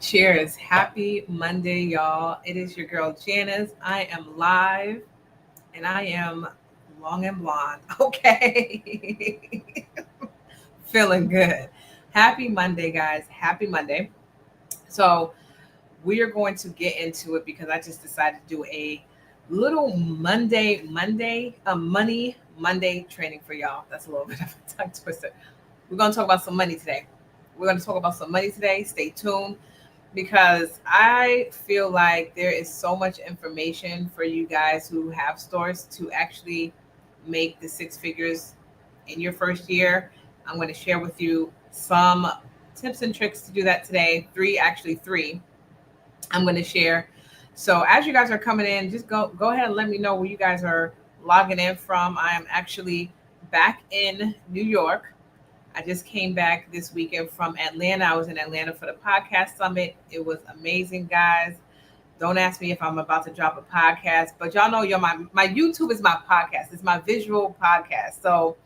Cheers. Happy Monday, y'all. It is your girl Janice. I am live and I am long and blonde. Okay. Feeling good. Happy Monday, guys. Happy Monday. So, we are going to get into it because I just decided to do a little money Monday training for y'all. That's a little bit of a tongue twister. We're going to talk about some money today. We're going to talk about some money today. Stay tuned because I feel like there is so much information for you guys who have stores to actually make the six figures in your first year. I'm going to share with you some tips and tricks to do that today. Three I'm going to share. So as you guys are coming in, just go ahead and let me know where you guys are logging in from. I am actually back in New York. I just came back this weekend from Atlanta. I was in Atlanta for the podcast summit. It was amazing, guys. Don't ask me if I'm about to drop a podcast, but y'all know my YouTube is my podcast. It's my visual podcast. So,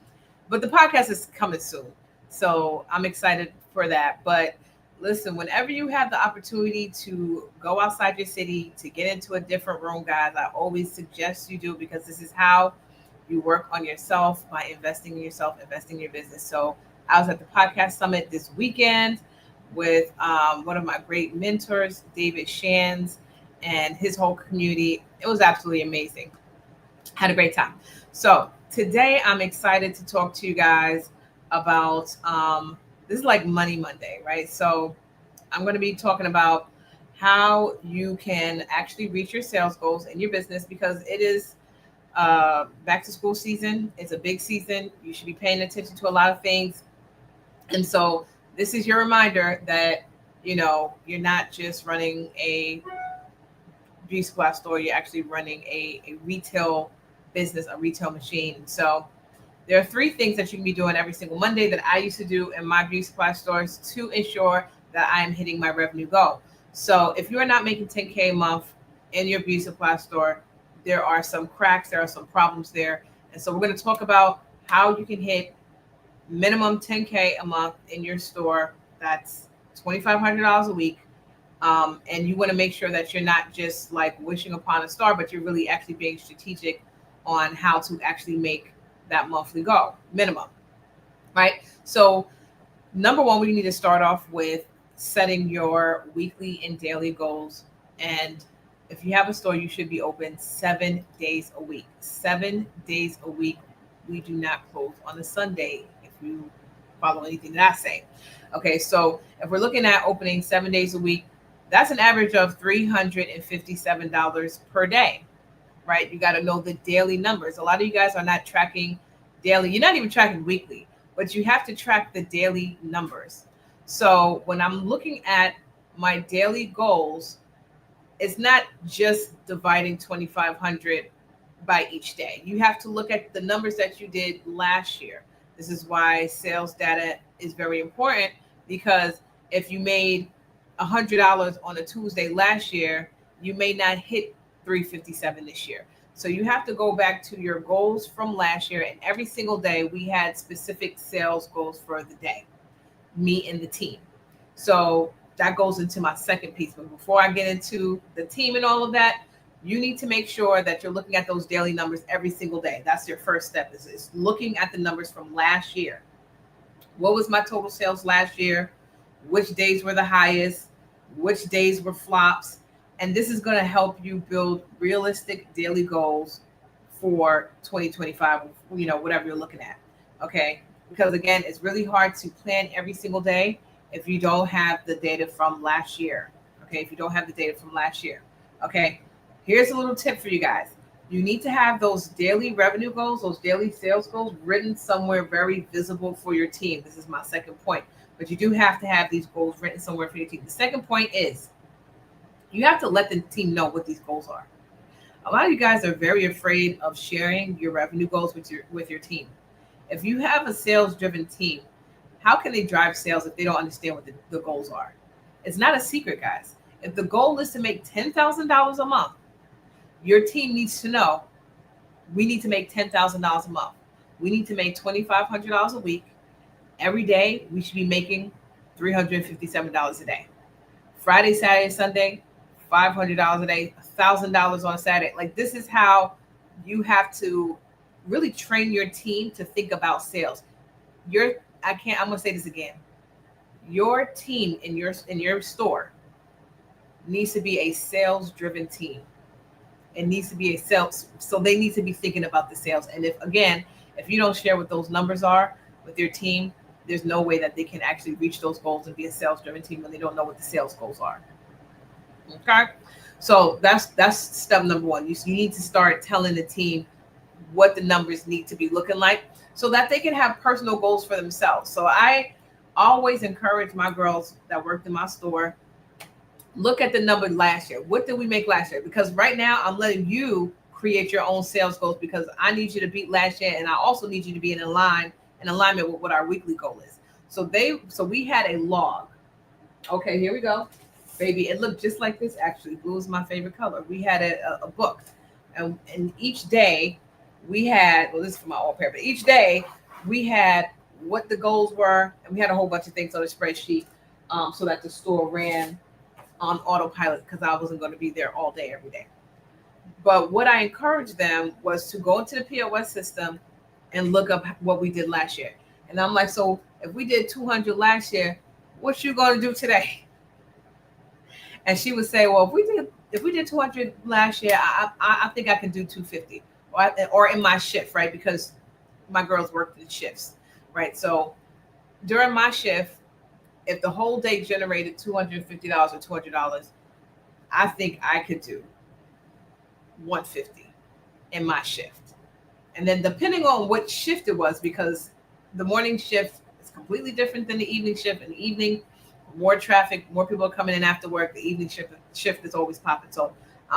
but the podcast is coming soon. So I'm excited for that. But listen, whenever you have the opportunity to go outside your city, to get into a different room, guys, I always suggest you do because this is how you work on yourself by investing in yourself, investing in your business. So I was at the podcast summit this weekend with one of my great mentors, David Shands, and his whole community. It was absolutely amazing. Had a great time. So today I'm excited to talk to you guys about this is like Money Monday, right? So I'm going to be talking about how you can actually reach your sales goals in your business because it is back to school season. It's a big season. You should be paying attention to a lot of things. And so this is your reminder that, you're not just running a beauty supply store, you're actually running a retail business, a retail machine. So there are three things that you can be doing every single Monday that I used to do in my beauty supply stores to ensure that I am hitting my revenue goal. So if you are not making 10K a month in your beauty supply store, there are some cracks, there are some problems there. And so we're going to talk about how you can hit minimum 10K a month in your store. That's $2,500 a week. And you want to make sure that you're not just like wishing upon a star, but you're really actually being strategic on how to actually make that monthly goal minimum, right? So number one, we need to start off with setting your weekly and daily goals. And if you have a store, you should be open 7 days a week. 7 days a week. We do not close on a Sunday if you follow anything that I say. Okay, so if we're looking at opening 7 days a week, that's an average of $357 per day, right? You got to know the daily numbers. A lot of you guys are not tracking daily. You're not even tracking weekly, but you have to track the daily numbers. So when I'm looking at my daily goals, it's not just dividing 2,500 by each day. You have to look at the numbers that you did last year. This is why sales data is very important because if you made $100 on a Tuesday last year, you may not hit 357 this year. So you have to go back to your goals from last year, and every single day we had specific sales goals for the day, me and the team. So that goes into my second piece. But before I get into the team and all of that, you need to make sure that you're looking at those daily numbers every single day. That's your first step is looking at the numbers from last year. What was my total sales last year? Which days were the highest? Which days were flops? And this is going to help you build realistic daily goals for 2025, whatever you're looking at. Okay. Because again, it's really hard to plan every single day if you don't have the data from last year. Okay. If you don't have the data from last year. Okay. Here's a little tip for you guys. You need to have those daily revenue goals, those daily sales goals written somewhere very visible for your team. This is my second point. But you do have to have these goals written somewhere for your team. The second point is you have to let the team know what these goals are. A lot of you guys are very afraid of sharing your revenue goals with your team. If you have a sales-driven team, how can they drive sales if they don't understand what the goals are? It's not a secret, guys. If the goal is to make $10,000 a month, your team needs to know we need to make $10,000 a month. We need to make $2,500 a week. Every day, we should be making $357 a day. Friday, Saturday, Sunday, $500 a day, $1,000 on Saturday. Like, this is how you have to really train your team to think about sales. I'm gonna say this again. Your team in your store needs to be a sales driven team. It needs to be a sales, so they need to be thinking about the sales. And if you don't share what those numbers are with your team, there's no way that they can actually reach those goals and be a sales driven team when they don't know what the sales goals are. Okay. So that's step number one. You need to start telling the team what the numbers need to be looking like so that they can have personal goals for themselves. So I always encourage my girls that worked in my store, look at the number last year. What did we make last year? Because right now I'm letting you create your own sales goals, because I need you to beat last year, and I also need you to be in alignment with what our weekly goal is. So we had a log. Okay, here we go. Baby, it looked just like this actually. Blue is my favorite color. We had a book. And each day we had, well, this is for my all pair, but each day we had what the goals were, and we had a whole bunch of things on a spreadsheet, so that the store ran on autopilot, because I wasn't going to be there all day every day. But what I encouraged them was to go into the POS system and look up what we did last year. And I'm like, so if we did 200 last year, what you going to do today? And she would say, well, if we did 200 last year, I think I can do 250, or in my shift, right? Because my girls worked in shifts, right? So during my shift, if the whole day generated $250 or $200, I think I could do 150 in my shift. And then depending on what shift it was, because the morning shift is completely different than the evening shift. In the evening, more traffic, more people are coming in after work. The evening shift is always popping. So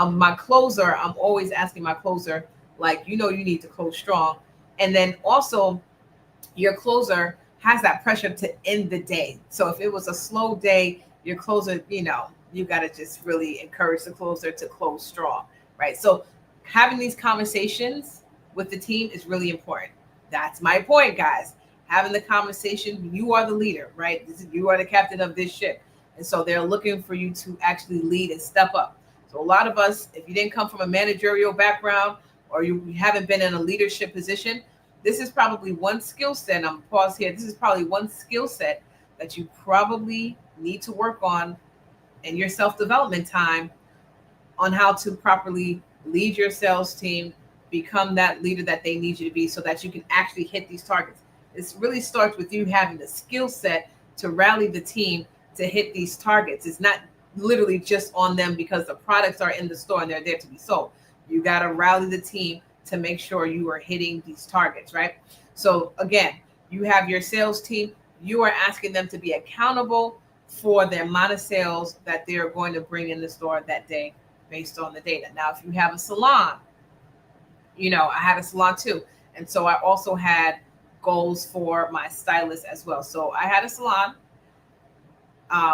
my closer, I'm always asking my closer, like, you need to close strong. And then also your closer has that pressure to end the day. So if it was a slow day, your closer, you got to just really encourage the closer to close strong, right? So having these conversations with the team is really important. That's my point, guys. Having the conversation, you are the leader, right? You are the captain of this ship. And so they're looking for you to actually lead and step up. So a lot of us, if you didn't come from a managerial background, or you haven't been in a leadership position, this is probably one skill set. I'm pause here. This is probably one skill set that you probably need to work on in your self-development time, on how to properly lead your sales team, become that leader that they need you to be, so that you can actually hit these targets. It really starts with you having the skill set to rally the team to hit these targets. It's not literally just on them because the products are in the store and they're there to be sold. You got to rally the team to make sure you are hitting these targets, right? So again, you have your sales team. You are asking them to be accountable for the amount of sales that they're going to bring in the store that day based on the data. Now, if you have a salon, I had a salon too. And so I also had goals for my stylist as well. So I had a salon.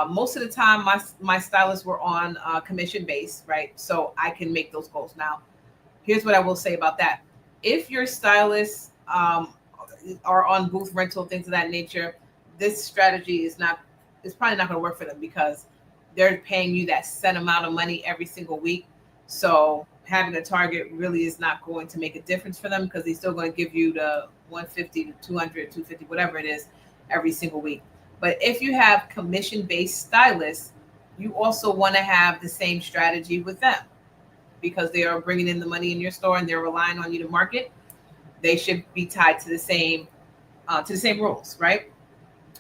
Most of the time, my stylists were on commission based, right? So I can make those goals. Now, here's what I will say about that. If your stylists are on booth rental, things of that nature, this strategy is probably not going to work for them, because they're paying you that set amount of money every single week. So having a target really is not going to make a difference for them, because they're still going to give you the 150 to 200, 250, whatever it is, every single week. But if you have commission-based stylists, you also want to have the same strategy with them, because they are bringing in the money in your store and they're relying on you to market. They should be tied to the same rules, right?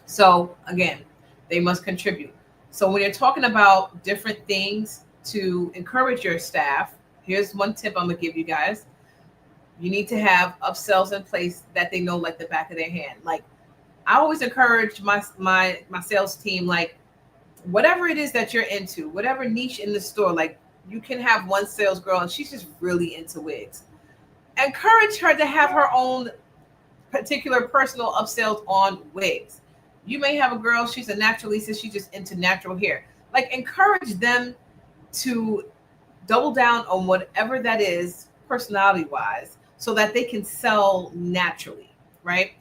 So again, they must contribute. So when you're talking about different things to encourage your staff, here's one tip I'm gonna give you guys. You need to have upsells in place that they know like the back of their hand. Like, I always encourage my sales team, like, whatever it is that you're into, whatever niche in the store, like, you can have one sales girl and she's just really into wigs. Encourage her to have her own particular personal upsells on wigs. You may have a girl, she's a naturalista, she's just into natural hair. Like, encourage them to double down on whatever that is, personality wise, so that they can sell naturally, right?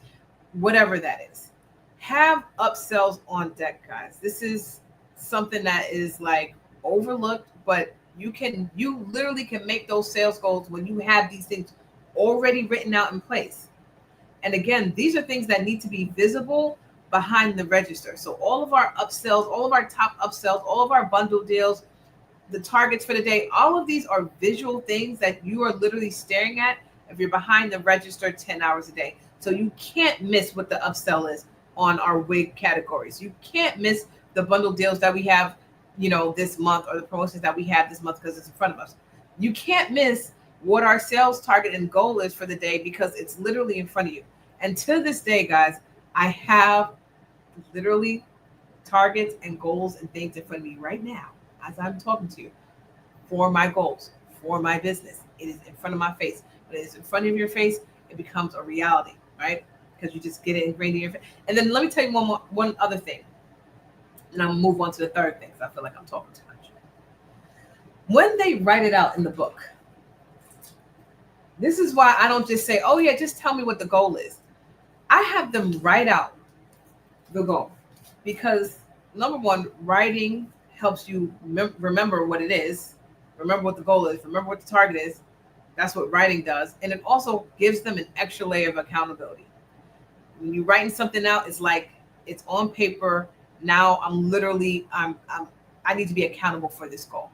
Whatever that is. Have upsells on deck, guys. This is something that is like overlooked, but you literally can make those sales goals when you have these things already written out in place. And again, these are things that need to be visible behind the register. So all of our upsells, all of our top upsells, all of our bundle deals, the targets for the day, all of these are visual things that you are literally staring at if you're behind the register 10 hours a day. So you can't miss what the upsell is on our wig categories. You can't miss the bundle deals that we have, this month, or the promotions that we have this month, because it's in front of us. You can't miss what our sales target and goal is for the day, because it's literally in front of you. And to this day, guys, I have literally targets and goals and things in front of me right now as I'm talking to you for my goals, for my business. It is in front of my face. When it is in front of your face, it becomes a reality, right? Because you just get it ingrained in your face. And then let me tell you one other thing, and I'll move on to the third thing, because I feel like I'm talking too much. When they write it out in the book, this is why I don't just say, oh yeah, just tell me what the goal is. I have them write out the goal, because number one, writing helps you remember what it is, remember what the goal is, remember what the target is. That's what writing does. And it also gives them an extra layer of accountability. When you're writing something out, it's like it's on paper. Now I need to be accountable for this goal.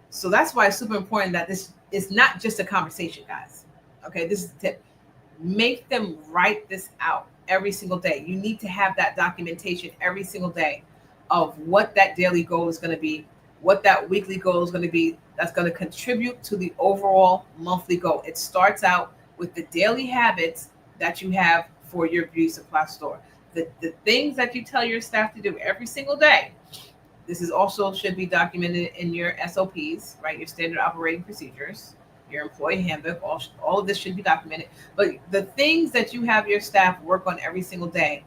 So that's why it's super important that this is not just a conversation, guys. Okay, this is the tip. Make them write this out every single day. You need to have that documentation every single day of what that daily goal is going to be, what that weekly goal is going to be, that's going to contribute to the overall monthly goal. It starts out with the daily habits that you have for your beauty supply store. The things that you tell your staff to do every single day. This is also should be documented in your SOPs, right? Your standard operating procedures, your employee handbook. All of this should be documented. But the things that you have your staff work on every single day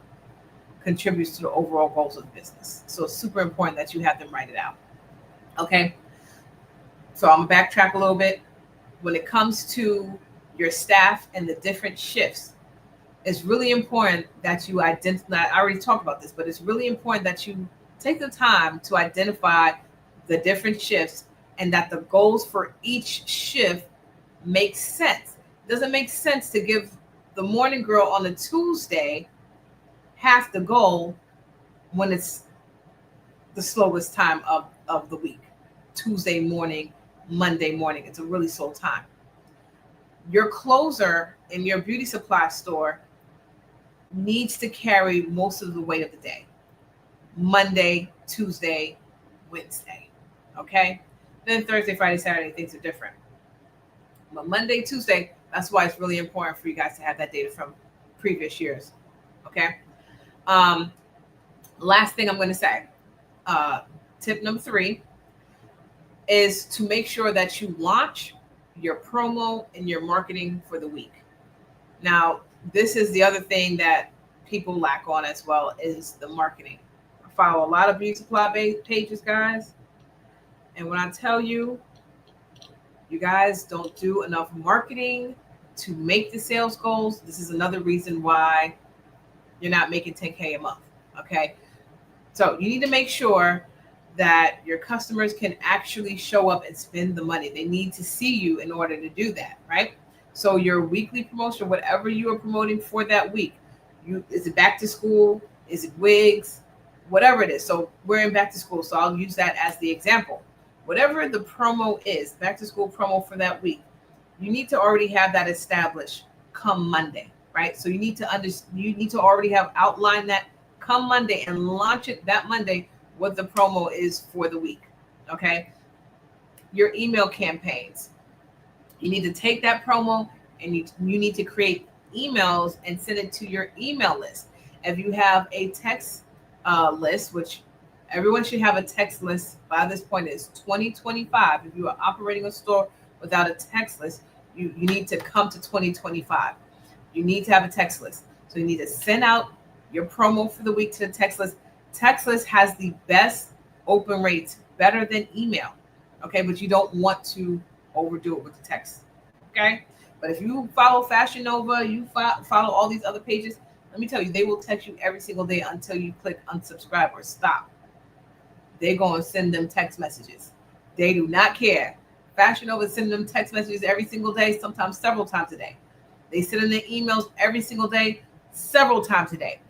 contributes to the overall goals of the business. So it's super important that you have them write it out. Okay. So I'm gonna backtrack a little bit. When it comes to your staff and the different shifts, it's really important that you identify. I already talked about this, but it's really important that you take the time to identify the different shifts, and that the goals for each shift make sense. It doesn't make sense to give the morning girl on a Tuesday half the goal when it's the slowest time of the week. Tuesday morning, Monday morning, it's a really slow time. Your closer in your beauty supply store needs to carry most of the weight of the day. Monday, Tuesday, Wednesday. Okay? Then Thursday, Friday, Saturday, things are different. But Monday, Tuesday, that's why it's really important for you guys to have that data from previous years. Okay? Last thing I'm going to say, tip number 3 is to make sure that you launch your promo and your marketing for the week. Now, this is the other thing that people lack on as well, is the marketing. I follow a lot of beauty supply pages, guys. And when I tell you, you guys don't do enough marketing to make the sales goals, this is another reason why you're not making 10K a month. Okay. So you need to make sure that your customers can actually show up and spend the money. They need to see you in order to do that, right? So your weekly promotion, whatever you are promoting for that week, is it back to school? Is it wigs? Whatever it is. So we're in back to school, so I'll use that as the example. Whatever the promo is, back to school promo for that week, you need to already have that established come Monday, right? So you need to already have outlined that come Monday and launch it that Monday, what the promo is for the week. Okay. Your email campaigns, you need to take that promo and you need to create emails and send it to your email list. If you have a text list, which everyone should have a text list by this point, is 2025. If you are operating a store without a text list, you need to come to 2025. You need to have a text list. So you need to send out your promo for the week to the text list. Text list has the best open rates, better than email. Okay, but you don't want to overdo it with the text. Okay, but if you follow Fashion Nova, you follow all these other pages, let me tell you, they will text you every single day until you click unsubscribe or stop. they're going to send them text messages. They do not care. Fashion Nova is sending them text messages every single day, sometimes several times a day. They send in their emails every single day, several times a day.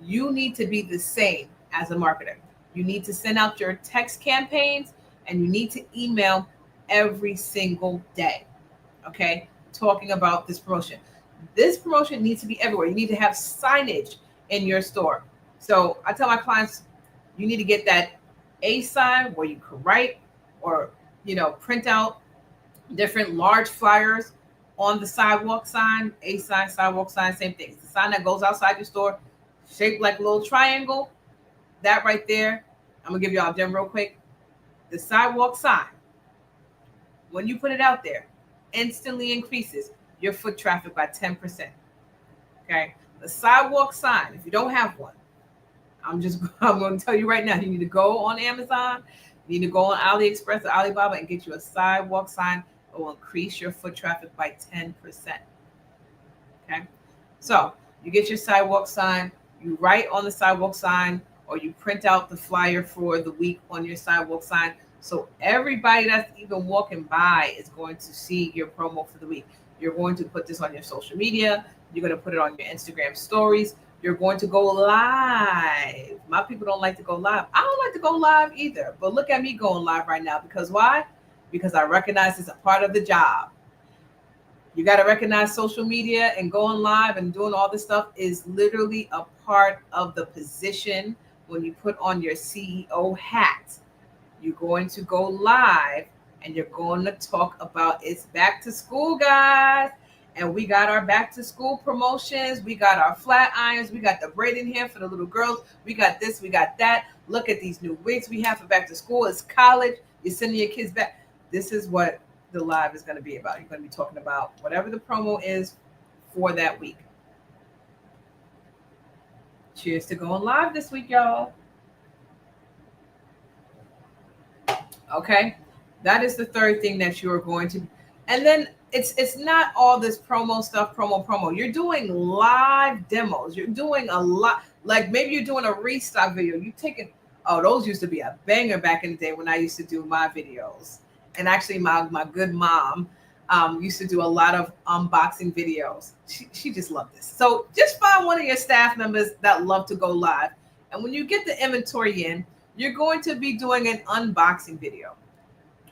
You need to be the same as a marketer. You need to send out your text campaigns and you need to email every single day. Okay, talking about this promotion. This promotion needs to be everywhere. You need to have signage in your store. So I tell my clients, you need to get that A sign where you can write or print out different large flyers on the sidewalk sign. A sign, sidewalk sign, same thing. It's the sign that goes outside your store, shaped like a little triangle. That right there, I'm gonna give y'all a demo real quick. The sidewalk sign, when you put it out there, instantly increases your foot traffic by 10%. Okay, the sidewalk sign, if you don't have one, I'm going to tell you right now, you need to go on Amazon, you need to go on AliExpress or Alibaba and get you a sidewalk sign. It will increase your foot traffic by 10%. Okay, so you get your sidewalk sign, you write on the sidewalk sign, or you print out the flyer for the week on your sidewalk sign. So everybody that's even walking by is going to see your promo for the week. You're going to put this on your social media. You're going to put it on your Instagram stories. You're going to go live. My people don't like to go live. I don't like to go live either. But look at me going live right now. Because why? Because I recognize it's a part of the job. You got to recognize social media and going live and doing all this stuff is literally a part of the position. When you put on your CEO hat, you're going to go live and you're going to talk about it's back to school, guys. And we got our back to school promotions. We got our flat irons. We got the braiding hair for the little girls. We got this, we got that. Look at these new wigs we have for back to school. It's college. You're sending your kids back. This is what the live is going to be about. You're going to be talking about whatever the promo is for that week. Cheers to going live this week, y'all. Okay, that is the third thing that you are going to, and then it's not all this promo stuff, promo. You're doing live demos. You're doing a lot, like maybe you're doing a restock video. You taking, oh, those used to be a banger back in the day when I used to do my videos. And actually my good mom used to do a lot of unboxing videos. She just loved this. So just find one of your staff members that love to go live. And when you get the inventory in, you're going to be doing an unboxing video.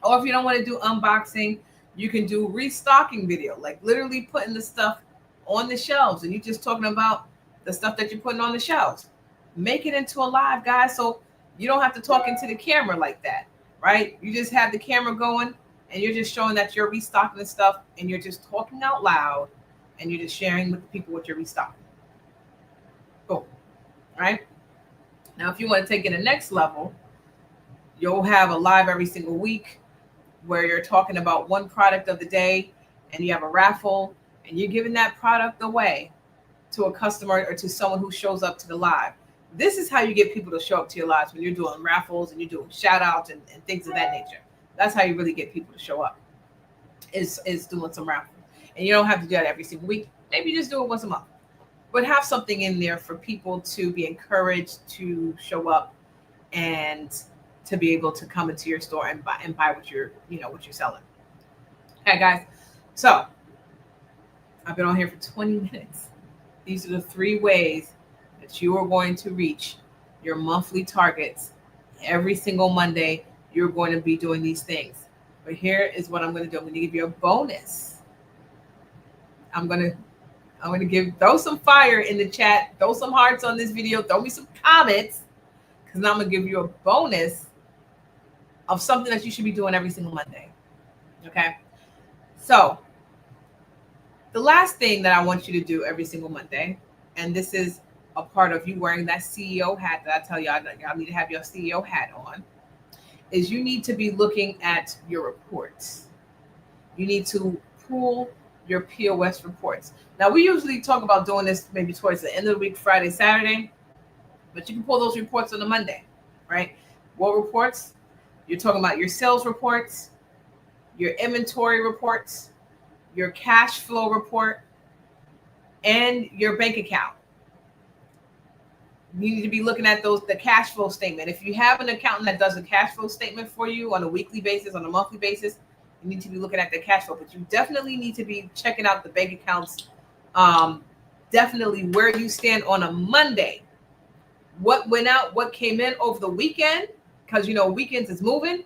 Or if you don't want to do unboxing, you can do restocking video, like literally putting the stuff on the shelves and you're just talking about the stuff that you're putting on the shelves. Make it into a live, guys, so you don't have to talk into the camera like that, right? You just have the camera going and you're just showing that you're restocking the stuff and you're just talking out loud and you're just sharing with the people what you're restocking. Boom, right? Now, if you want to take it to the next level, you'll have a live every single week where you're talking about one product of the day and you have a raffle and you're giving that product away to a customer or to someone who shows up to the live. This is how you get people to show up to your lives, when you're doing raffles and you're doing shout outs and things of that nature. That's how you really get people to show up, is doing some raffles. And you don't have to do that every single week. Maybe just do it once a month. But have something in there for people to be encouraged to show up and to be able to come into your store and buy what you're selling. Okay, guys. So I've been on here for 20 minutes. These are the 3 ways that you are going to reach your monthly targets. Every single Monday, you're going to be doing these things. But here is what I'm going to do. I'm going to give you a bonus. I'm going to throw some fire in the chat, throw some hearts on this video, throw me some comments, because now I'm going to give you a bonus of something that you should be doing every single Monday. Okay? So the last thing that I want you to do every single Monday, and this is a part of you wearing that CEO hat that I tell y'all need to have your CEO hat on, is you need to be looking at your reports. You need to pull your POS reports. Now, we usually talk about doing this maybe towards the end of the week, Friday, Saturday, but you can pull those reports on a Monday, right? What reports? You're talking about your sales reports, your inventory reports, your cash flow report, and your bank account. You need to be looking at the cash flow statement. If you have an accountant that does a cash flow statement for you on a weekly basis, on a monthly basis, you need to be looking at the cash flow. But you definitely need to be checking out the bank accounts. Definitely where you stand on a Monday. What went out, what came in over the weekend, because weekends is moving.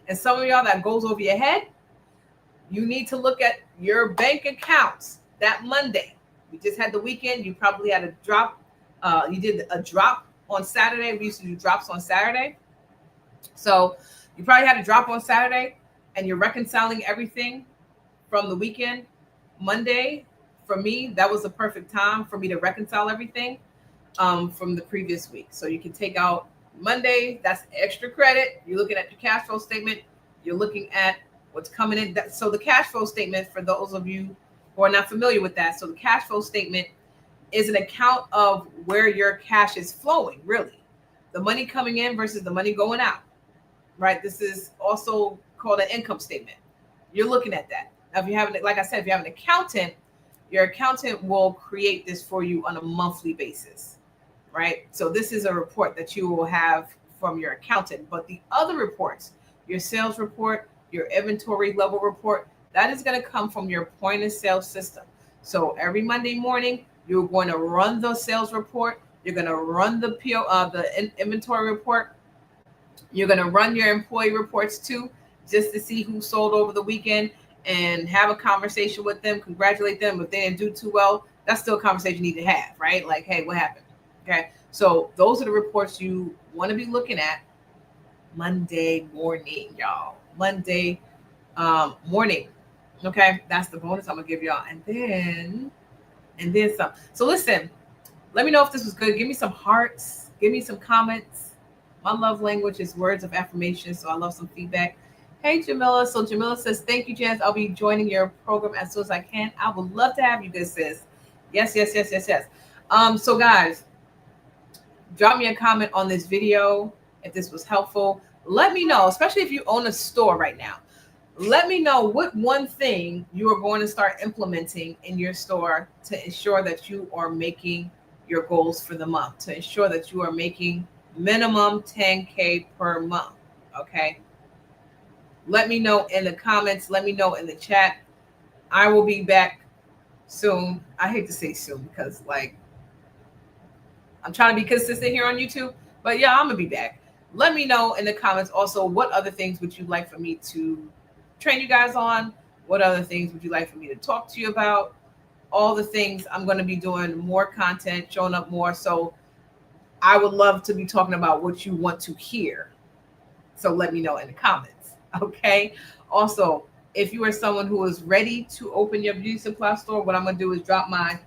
And some of y'all that goes over your head, you need to look at your bank accounts that Monday. We just had the weekend. You probably had a drop. You did a drop on Saturday. We used to do drops on Saturday. So you probably had a drop on Saturday and you're reconciling everything from the weekend. Monday, for me, that was the perfect time for me to reconcile everything from the previous week. So you can take out Monday, that's extra credit. You're looking at your cash flow statement. You're looking at what's coming in. So the cash flow statement, for those of you who are not familiar with that, so the cash flow statement is an account of where your cash is flowing, really. The money coming in versus the money going out, right? This is also called an income statement. You're looking at that. Now, if you have, like I said, if you have an accountant, your accountant will create this for you on a monthly basis, right? So this is a report that you will have from your accountant. But the other reports, your sales report, your inventory level report, that is going to come from your point of sale system. So every Monday morning, you're going to run the sales report. You're going to run the inventory report. You're going to run your employee reports too, just to see who sold over the weekend and have a conversation with them, congratulate them. If they didn't do too well, that's still a conversation you need to have, right? Like, hey, what happened? Okay. So those are the reports you want to be looking at Monday morning, y'all. Monday morning. Okay. That's the bonus I'm going to give y'all. And then some. So listen, let me know if this was good. Give me some hearts. Give me some comments. My love language is words of affirmation. So I love some feedback. Hey, Jamila. So Jamila says, thank you, Janice. I'll be joining your program as soon as I can. I would love to have you, good sis. Yes. So guys, drop me a comment on this video if this was helpful. Let me know, especially if you own a store right now. Let me know what one thing you are going to start implementing in your store to ensure that you are making your goals for the month, to ensure that you are making minimum 10K per month. Okay. Let me know in the comments. Let me know in the chat. I will be back soon. I hate to say soon because I'm trying to be consistent here on YouTube, but yeah, I'm going to be back. Let me know in the comments also, what other things would you like for me to train you guys on? What other things would you like for me to talk to you about? All the things. I'm going to be doing more content, showing up more. So I would love to be talking about what you want to hear. So let me know in the comments. Okay. Also, if you are someone who is ready to open your beauty supply store, what I'm going to do is drop my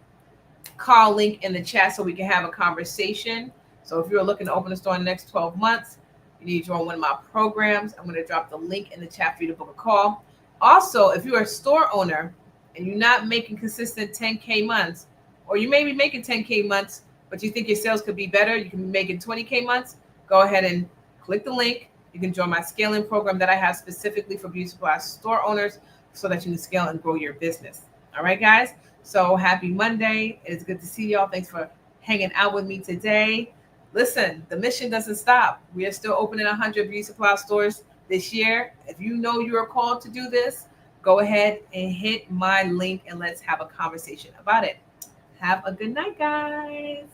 call link in the chat so we can have a conversation. So if you're looking to open a store in the next 12 months, you need to join one of my programs. I'm going to drop the link in the chat for you to book a call. Also, if you're a store owner and you're not making consistent 10K months, or you may be making 10K months, but you think your sales could be better, you can be making 20K months, go ahead and click the link. You can join my scaling program that I have specifically for beauty supply store owners so that you can scale and grow your business. All right, guys. So happy Monday. It's good to see y'all. Thanks for hanging out with me today. Listen, the mission doesn't stop. We are still opening 100 beauty supply stores this year. If you know you are called to do this, go ahead and hit my link and let's have a conversation about it. Have a good night, guys.